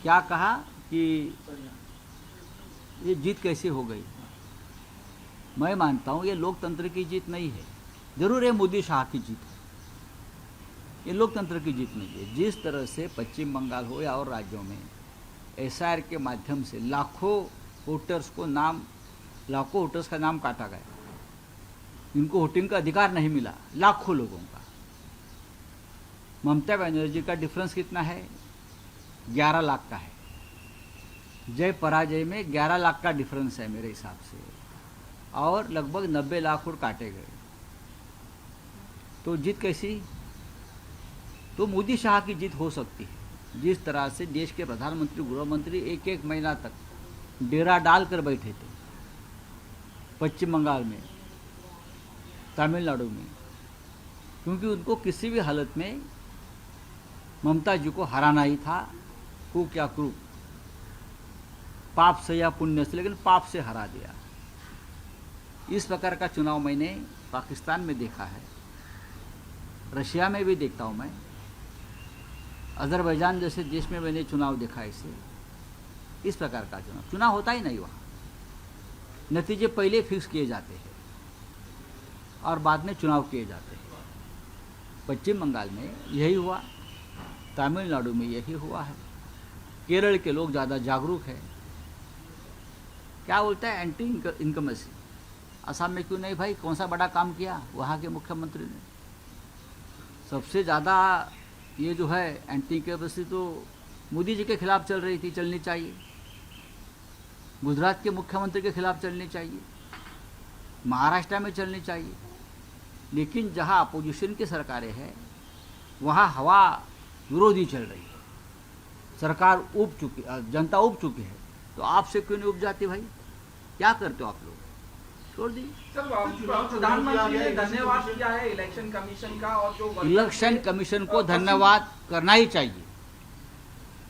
क्या कहा कि ये जीत कैसे हो गई। मैं मानता हूँ ये लोकतंत्र की जीत नहीं है, जरूर ये मोदी शाह की जीत है, ये लोकतंत्र की जीत नहीं है। जिस तरह से पश्चिम बंगाल हो या और राज्यों में एसआईआर के माध्यम से लाखों वोटर्स का नाम काटा गया, इनको वोटिंग का अधिकार नहीं मिला, लाखों लोगों का। ममता बनर्जी का डिफरेंस कितना है? 11 लाख का है। जय पराजय में 11 लाख का डिफरेंस है मेरे हिसाब से, और लगभग 90 लाख वोट काटे गए। तो जीत कैसी? तो मोदी शाह की जीत हो सकती है। जिस तरह से देश के प्रधानमंत्री, गृह मंत्री एक महीना तक डेरा डाल कर बैठे थे पश्चिम बंगाल में, तमिलनाडु में, क्योंकि उनको किसी भी हालत में ममता जी को हराना ही था, कूक या क्रूक, पाप से या पुण्य से, लेकिन पाप से हरा दिया। इस प्रकार का चुनाव मैंने पाकिस्तान में देखा है, रशिया में भी देखता हूँ मैं, अजरबैजान जैसे देश में मैंने चुनाव देखा है। इस प्रकार का चुनाव होता ही नहीं वहाँ, नतीजे पहले फिक्स किए जाते हैं और बाद में चुनाव किए जाते हैं। पश्चिम बंगाल में यही हुआ, तमिलनाडु में यही हुआ है, केरल के लोग ज़्यादा जागरूक हैं। क्या बोलता है एंटी इनकमेंसी, असम में क्यों नहीं भाई? कौन सा बड़ा काम किया वहाँ के मुख्यमंत्री ने? सबसे ज़्यादा ये जो है एंटी इनकमेंसी तो मोदी जी के खिलाफ चल रही थी, चलनी चाहिए, गुजरात के मुख्यमंत्री के खिलाफ चलनी चाहिए, महाराष्ट्र में चलनी चाहिए। लेकिन जहाँ अपोजिशन की सरकारें हैं वहाँ हवा विरोधी चल रही है, सरकार उब चुकी, जनता उब चुकी है। तो आपसे क्यों नहीं उब जाती भाई? क्या करते हो आप लोग? छोड़ दी। प्रधानमंत्री ने धन्यवाद किया है इलेक्शन कमीशन का, और जो इलेक्शन कमीशन को धन्यवाद करना ही चाहिए।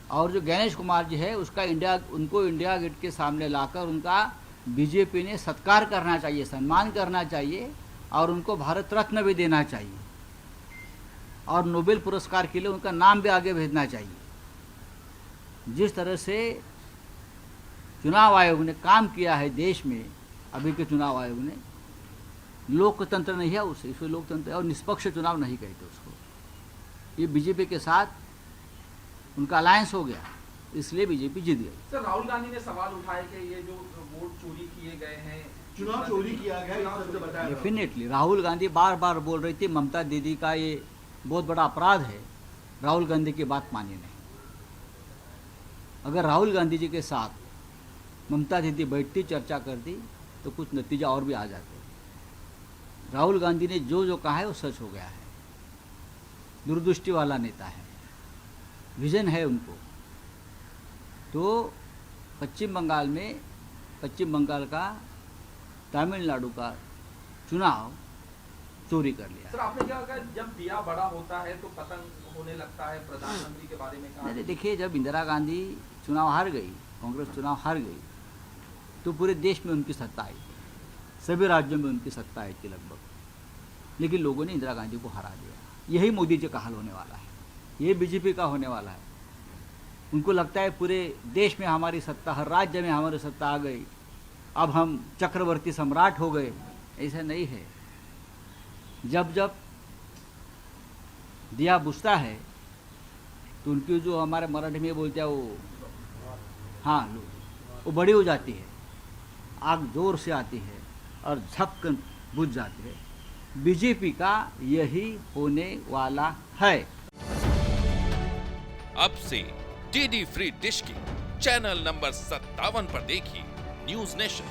और जो गणेश कुमार जी है उनको इंडिया गेट के सामने लाकर उनका बीजेपी ने सत्कार करना चाहिए, सम्मान करना चाहिए, और उनको भारत रत्न भी देना चाहिए, और नोबेल पुरस्कार के लिए उनका नाम भी आगे भेजना चाहिए। जिस तरह से चुनाव आयोग ने काम किया है देश में, अभी के चुनाव आयोग ने, लोकतंत्र नहीं है उसे, इसमें लोकतंत्र और निष्पक्ष चुनाव नहीं कहते उसको। ये बीजेपी के साथ उनका अलायंस हो गया, इसलिए बीजेपी जीत गई। सर, राहुल गांधी ने सवाल उठाए कि ये जो वोट चोरी किए गए हैं, चुनाव चोरी किया गया, डेफिनेटली राहुल गांधी बार बार बोल रही थी ममता दीदी का ये बहुत बड़ा अपराध है, राहुल गांधी की बात मानी नहीं। अगर राहुल गांधी जी के साथ ममता दीदी बैठती, चर्चा करती, तो कुछ नतीजा और भी आ जाते। राहुल गांधी ने जो कहा है वो सच हो गया है। दूरदृष्टि वाला नेता है, विजन है उनको। तो पश्चिम बंगाल का तमिलनाडु का चुनाव चोरी कर लिया। सर, आपने क्या कहा, जब दिया बड़ा होता है तो पतंग होने लगता है, प्रधानमंत्री के बारे में कहा? देखिए, जब इंदिरा गांधी चुनाव हार गई, कांग्रेस चुनाव हार गई, तो पूरे देश में उनकी सत्ता आई, सभी राज्यों में उनकी सत्ता आई थी लगभग, लेकिन लोगों ने इंदिरा गांधी को हरा दिया। यही मोदी जी का हाल होने वाला है, ये बीजेपी का होने वाला है। उनको लगता है पूरे देश में हमारी सत्ता, हर राज्य में हमारी सत्ता आ गई, अब हम चक्रवर्ती सम्राट हो गए। ऐसा नहीं है। जब जब दिया बुझता है तो उनकी जो हमारे मराठी में बोलते हैं वो, हाँ, वो बड़ी हो जाती है, आग जोर से आती है और झपकन बुझ जाती है। बीजेपी का यही होने वाला है। अब से डीडी फ्री डिश की चैनल नंबर 57 पर देखिए न्यूज नेशन।